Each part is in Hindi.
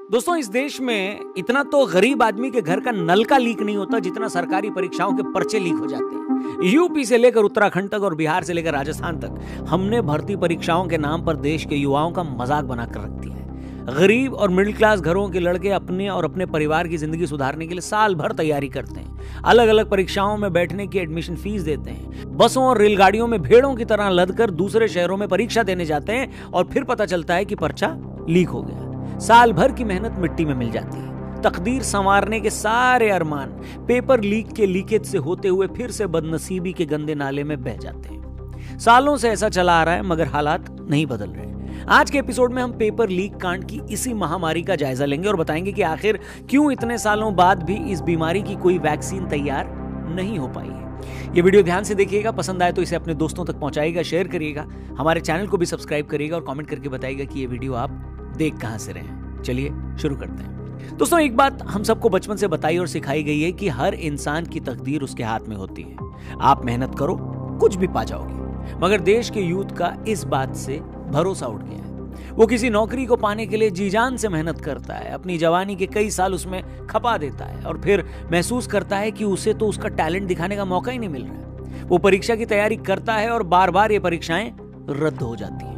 दोस्तों, इस देश में इतना तो गरीब आदमी के घर का नल का लीक नहीं होता जितना सरकारी परीक्षाओं के पर्चे लीक हो जाते हैं। यूपी से लेकर उत्तराखंड तक और बिहार से लेकर राजस्थान तक हमने भर्ती परीक्षाओं के नाम पर देश के युवाओं का मजाक बनाकर रख दिया है। गरीब और मिडिल क्लास घरों के लड़के अपने और अपने परिवार की जिंदगी सुधारने के लिए साल भर तैयारी करते हैं। अलग अलग परीक्षाओं में बैठने की एडमिशन फीस देते हैं। बसों और रेलगाड़ियों में भेड़ों की तरह लदकर दूसरे शहरों में परीक्षा देने जाते हैं और फिर पता चलता है कि पर्चा लीक हो गया। साल भर की मेहनत मिट्टी में मिल जाती है। तकदीर संवारने के सारे अरमान पेपर लीक के लीकेज से होते हुए फिर से बदनसीबी के गंदे नाले में बह जाते हैं। सालों से ऐसा चला आ रहा है, मगर हालात नहीं बदल रहे। आज के एपिसोड में हम पेपर लीक कांड की इसी महामारी का जायजा लेंगे और बताएंगे कि आखिर क्यों इतने सालों बाद भी इस बीमारी की कोई वैक्सीन तैयार नहीं हो पाई है। ये वीडियो ध्यान से देखिएगा, पसंद आए तो इसे अपने दोस्तों तक पहुंचाइएगा, शेयर करिएगा, हमारे चैनल को भी सब्सक्राइब करिएगा और कमेंट करके बताइएगा कि ये वीडियो आप देख कहां से रहे हैं। चलिए शुरू करते हैं। दोस्तों, एक बात हम सबको बचपन से बताई और सिखाई गई है कि हर इंसान की तकदीर उसके हाथ में होती है। आप मेहनत करो, कुछ भी पा जाओगे। मगर देश के यूथ का इस बात से भरोसा उठ गया है। वो किसी नौकरी को पाने के लिए जी जान से मेहनत करता है, अपनी जवानी के कई साल उसमें खपा देता है और फिर महसूस करता है कि उसे तो उसका टैलेंट दिखाने का मौका ही नहीं मिल रहा है। वो परीक्षा की तैयारी करता है और बार बार ये परीक्षाएं रद्द हो जाती हैं।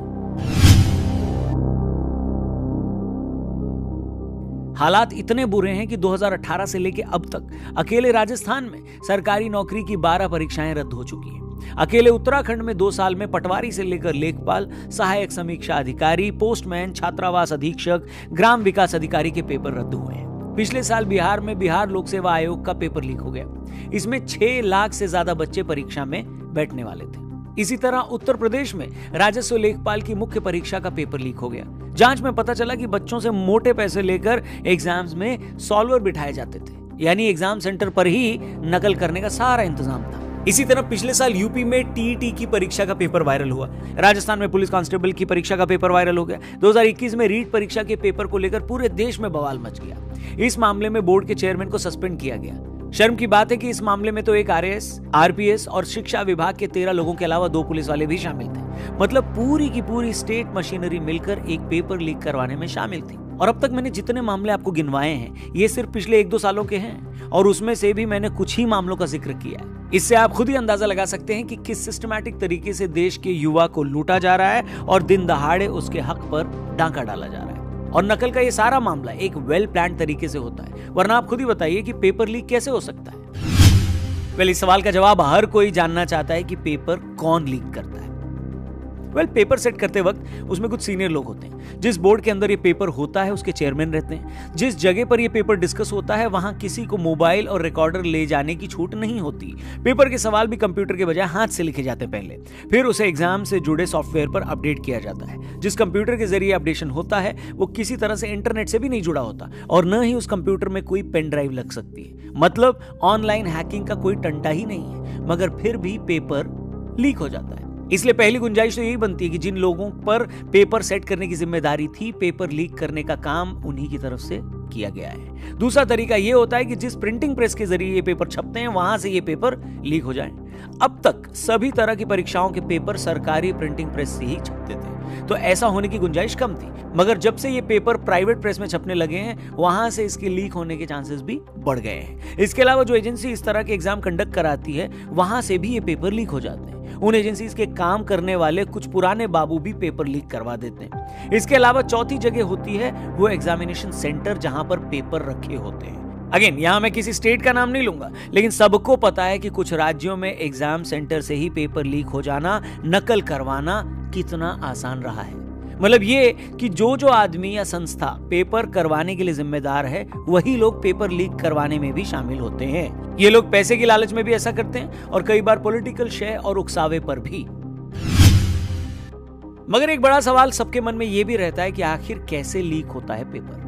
हालात इतने बुरे हैं कि 2018 से लेकर अब तक अकेले राजस्थान में सरकारी नौकरी की 12 परीक्षाएं रद्द हो चुकी हैं। अकेले उत्तराखंड में 2 साल में पटवारी से लेकर लेखपाल, सहायक समीक्षा अधिकारी, पोस्टमैन, छात्रावास अधीक्षक, ग्राम विकास अधिकारी के पेपर रद्द हुए हैं। पिछले साल बिहार में बिहार लोक सेवा आयोग का पेपर लीक हो गया। इसमें 6 लाख से ज्यादा बच्चे परीक्षा में बैठने वाले थे। इसी तरह उत्तर प्रदेश में राजस्व लेखपाल की मुख्य परीक्षा का पेपर लीक हो गया। जांच में पता चला कि बच्चों से मोटे पैसे लेकर एग्जाम्स में सॉल्वर बिठाए जाते थे, यानी एग्जाम सेंटर पर ही नकल करने का सारा इंतजाम था। इसी तरह पिछले साल यूपी में टीईटी की परीक्षा का पेपर वायरल हुआ। राजस्थान में पुलिस कांस्टेबल की परीक्षा का पेपर वायरल हो गया। 2021 में रीट परीक्षा के पेपर को लेकर पूरे देश में बवाल मच गया। इस मामले में बोर्ड के चेयरमैन को सस्पेंड किया गया। शर्म की बात है कि इस मामले में तो एक आरएएस, आरपीएस और शिक्षा विभाग के 13 लोगों के अलावा 2 पुलिस वाले भी शामिल थे। मतलब पूरी की पूरी स्टेट मशीनरी मिलकर एक पेपर लीक करवाने में शामिल थी। और अब तक मैंने जितने मामले आपको गिनवाए हैं, ये सिर्फ पिछले 1-2 सालों के हैं और उसमें से भी मैंने कुछ ही मामलों का जिक्र किया है। इससे आप खुद ही अंदाजा लगा सकते हैं कि किस सिस्टमैटिक तरीके से देश के युवा को लूटा जा रहा है और दिन दहाड़े उसके हक पर डांका डाला जा रहा है। और नकल का ये सारा मामला एक वेल प्लान तरीके से होता है, वरना आप खुद ही बताइए कि पेपर लीक कैसे हो सकता है। इस सवाल का जवाब हर कोई जानना चाहता है कि पेपर कौन लीक करता है। पेपर सेट करते वक्त उसमें कुछ सीनियर लोग होते हैं। जिस बोर्ड के अंदर ये पेपर होता है उसके चेयरमैन रहते हैं। जिस जगह पर ये पेपर डिस्कस होता है वहां किसी को मोबाइल और रिकॉर्डर ले जाने की छूट नहीं होती। पेपर के सवाल भी कंप्यूटर के बजाय हाथ से लिखे जाते पहले, फिर उसे एग्जाम से जुड़े सॉफ्टवेयर पर अपडेट किया जाता है। जिस कंप्यूटर के जरिए अपडेशन होता है वो किसी तरह से इंटरनेट से भी नहीं जुड़ा होता और न ही उस कंप्यूटर में कोई पेन ड्राइव लग सकती है। मतलब ऑनलाइन हैकिंग का कोई टंटा ही नहीं है, मगर फिर भी पेपर लीक हो जाता है। इसलिए पहली गुंजाइश तो यही बनती है कि जिन लोगों पर पेपर सेट करने की जिम्मेदारी थी, पेपर लीक करने का काम उन्हीं की तरफ से किया गया है। दूसरा तरीका यह होता है कि जिस प्रिंटिंग प्रेस के जरिए ये पेपर छपते हैं वहां से ये पेपर लीक हो जाए। अब तक सभी तरह की परीक्षाओं के पेपर सरकारी प्रिंटिंग प्रेस से ही छपते थे, तो ऐसा होने की गुंजाइश कम थी। मगर जब से ये पेपर प्राइवेट प्रेस में छपने लगे हैं, वहां से इसके लीक होने के चांसेस भी बढ़ गए हैं। इसके अलावा जो एजेंसी इस तरह के एग्जाम कंडक्ट कराती है, वहां से भी ये पेपर लीक हो जाते हैं। उन एजेंसीज के काम करने वाले कुछ पुराने बाबू भी पेपर लीक करवा देते हैं। इसके अलावा चौथी जगह होती है वो एग्जामिनेशन सेंटर, जहां पर पेपर रखे होते हैं। अगेन, यहां मैं किसी स्टेट का नाम नहीं लूंगा, लेकिन सबको पता है कि कुछ राज्यों में एग्जाम सेंटर से ही पेपर लीक हो जाना, नकल करवाना कितना आसान रहा है। मतलब ये कि जो आदमी या संस्था पेपर करवाने के लिए जिम्मेदार है, वही लोग पेपर लीक करवाने में भी शामिल होते हैं। ये लोग पैसे की लालच में भी ऐसा करते हैं और कई बार पॉलिटिकल शय और उकसावे पर भी। मगर एक बड़ा सवाल सबके मन में यह भी रहता है कि आखिर कैसे लीक होता है पेपर।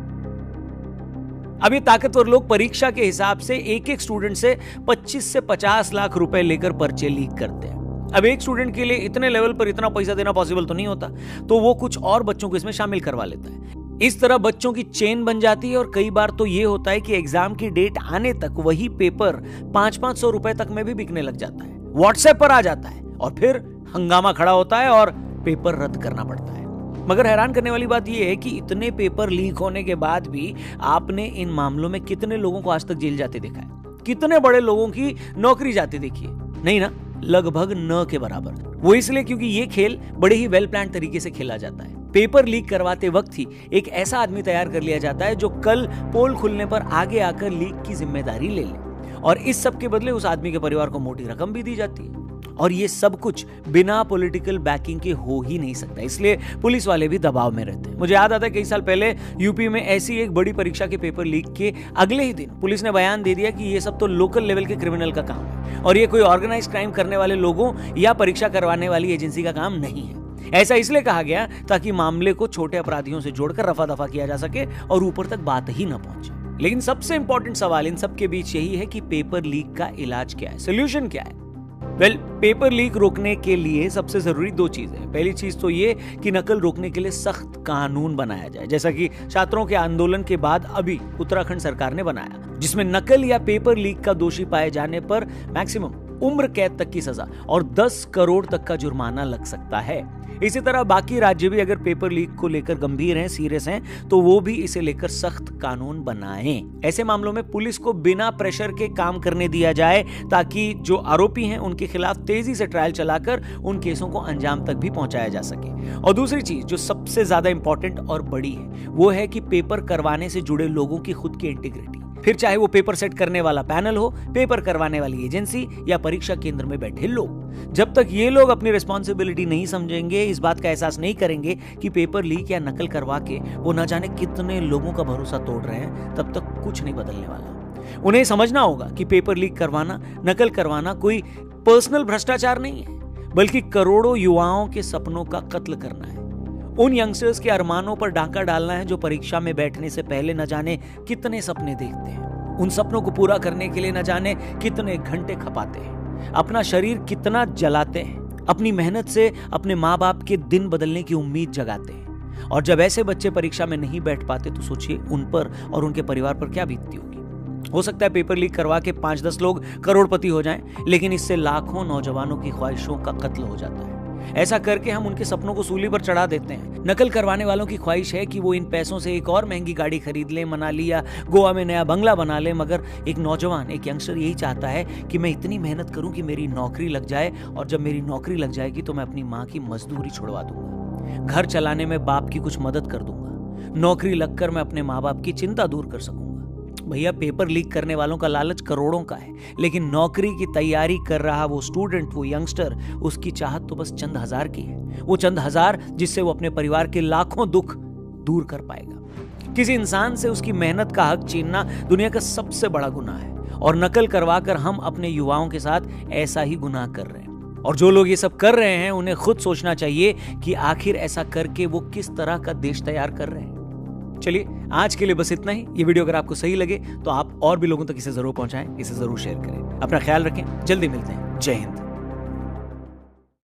अब ये ताकतवर लोग परीक्षा के हिसाब से एक स्टूडेंट से 25 से 50 लाख रुपए लेकर पर्चे लीक करते हैं। अब एक स्टूडेंट के लिए इतने लेवल पर इतना पैसा देना पॉसिबल तो नहीं होता, तो वो कुछ और बच्चों को इसमें शामिल करवा लेता है। इस तरह बच्चों की चेन बन जाती है और कई बार तो ये होता है कि एग्जाम की डेट आने तक वही पेपर 500-500 रुपए तक में भी बिकने लग जाता है। व्हाट्सएप पर आ जाता है और फिर हंगामा खड़ा होता है और पेपर रद्द करना पड़ता है। मगर हैरान करने वाली बात यह है कि इतने पेपर लीक होने के बाद भी आपने इन मामलों में कितने लोगों को आज तक जेल जाते देखा है? कितने बड़े लोगों की नौकरी जाती देखी है? नहीं ना, लगभग न के बराबर। वो इसलिए क्योंकि ये खेल बड़े ही वेल प्लान तरीके से खेला जाता है। पेपर लीक करवाते वक्त ही एक ऐसा आदमी तैयार कर लिया जाता है जो कल पोल खुलने पर आगे आकर लीक की जिम्मेदारी ले ले, और इस सब के बदले उस आदमी के परिवार को मोटी रकम भी दी जाती है। और ये सब कुछ बिना पॉलिटिकल बैकिंग के हो ही नहीं सकता, इसलिए पुलिस वाले भी दबाव में रहते हैं। मुझे याद आता है कई साल पहले यूपी में ऐसी एक बड़ी परीक्षा के पेपर लीक के अगले ही दिन पुलिस ने बयान दे दिया कि ये सब तो लोकल लेवल के क्रिमिनल का काम है और ये कोई ऑर्गेनाइज क्राइम करने वाले लोगों या परीक्षा करवाने वाली एजेंसी का काम नहीं है। ऐसा इसलिए कहा गया ताकि मामले को छोटे अपराधियों से जोड़कर रफा दफा किया जा सके और ऊपर तक बात ही न पहुंचे। लेकिन सबसे इंपॉर्टेंट सवाल इन सब के बीच यही है कि पेपर लीक का इलाज क्या है, सोल्यूशन क्या है? पेपर लीक रोकने के लिए सबसे जरूरी दो चीजें हैं। पहली चीज तो ये कि नकल रोकने के लिए सख्त कानून बनाया जाए, जैसा कि छात्रों के आंदोलन के बाद अभी उत्तराखंड सरकार ने बनाया, जिसमें नकल या पेपर लीक का दोषी पाए जाने पर मैक्सिमम उम्र कैद तक की सजा और 10 करोड़ तक का जुर्माना लग सकता है। इसी तरह बाकी राज्य भी अगर पेपर लीक को लेकर गंभीर हैं, सीरियस हैं, तो वो भी इसे लेकर सख्त कानून बनाएं। ऐसे मामलों में पुलिस को बिना प्रेशर के काम करने दिया जाए ताकि जो आरोपी हैं उनके खिलाफ तेजी से ट्रायल चलाकर उन केसों को अंजाम तक भी पहुंचाया जा सके। और दूसरी चीज जो सबसे ज्यादा इंपॉर्टेंट और बड़ी है वो है कि पेपर करवाने से जुड़े लोगों की खुद की इंटीग्रिटी, फिर चाहे वो पेपर सेट करने वाला पैनल हो, पेपर करवाने वाली एजेंसी या परीक्षा केंद्र में बैठे लोग, जब तक ये लोग अपनी रिस्पॉन्सिबिलिटी नहीं समझेंगे, इस बात का एहसास नहीं करेंगे कि पेपर लीक या नकल करवा के वो न जाने कितने लोगों का भरोसा तोड़ रहे हैं, तब तक कुछ नहीं बदलने वाला। उन्हें समझना होगा कि पेपर लीक करवाना, नकल करवाना कोई पर्सनल भ्रष्टाचार नहीं है, बल्कि करोड़ों युवाओं के सपनों का कत्ल करना है। उन यंगस्टर्स के अरमानों पर डाका डालना है जो परीक्षा में बैठने से पहले न जाने कितने सपने देखते हैं, उन सपनों को पूरा करने के लिए न जाने कितने घंटे खपाते हैं, अपना शरीर कितना जलाते हैं, अपनी मेहनत से अपने माँ बाप के दिन बदलने की उम्मीद जगाते हैं। और जब ऐसे बच्चे परीक्षा में नहीं बैठ पाते तो सोचिए उन पर और उनके परिवार पर क्या बीतती होगी। हो सकता है पेपर लीक करवा के 5-10 लोग करोड़पति हो जाएं, लेकिन इससे लाखों नौजवानों की ख्वाहिशों का कत्ल हो जाता है। ऐसा करके हम उनके सपनों को सूली पर चढ़ा देते हैं। नकल करवाने वालों की ख्वाहिश है कि वो इन पैसों से एक और महंगी गाड़ी खरीद ले, मनाली या गोवा में नया बंगला बना ले, मगर एक नौजवान, एक यंगस्टर यही चाहता है कि मैं इतनी मेहनत करूं कि मेरी नौकरी लग जाए, और जब मेरी नौकरी लग जाएगी तो मैं अपनी माँ की मजदूरी छुड़वा दूंगा, घर चलाने में बाप की कुछ मदद कर दूंगा, नौकरी लगकर मैं अपने माँ बाप की चिंता दूर कर सकूंगा। भैया, पेपर लीक करने वालों का लालच करोड़ों का है, लेकिन नौकरी की तैयारी कर रहा वो स्टूडेंट, वो यंगस्टर, उसकी चाहत तो बस चंद हजार की है। वो चंद हजार जिससे वो अपने परिवार के लाखों दुख दूर कर पाएगा। किसी इंसान से उसकी मेहनत का हक छीनना दुनिया का सबसे बड़ा गुनाह है, और नकल करवाकर हम अपने युवाओं के साथ ऐसा ही गुनाह कर रहे हैं। और जो लोग ये सब कर रहे हैं उन्हें खुद सोचना चाहिए कि आखिर ऐसा करके वो किस तरह का देश तैयार कर रहे हैं। चलिए, आज के लिए बस इतना ही। ये वीडियो अगर आपको सही लगे तो आप और भी लोगों तक इसे जरूर पहुंचाएं, इसे जरूर शेयर करें। अपना ख्याल रखें, जल्दी मिलते हैं। जय हिंद।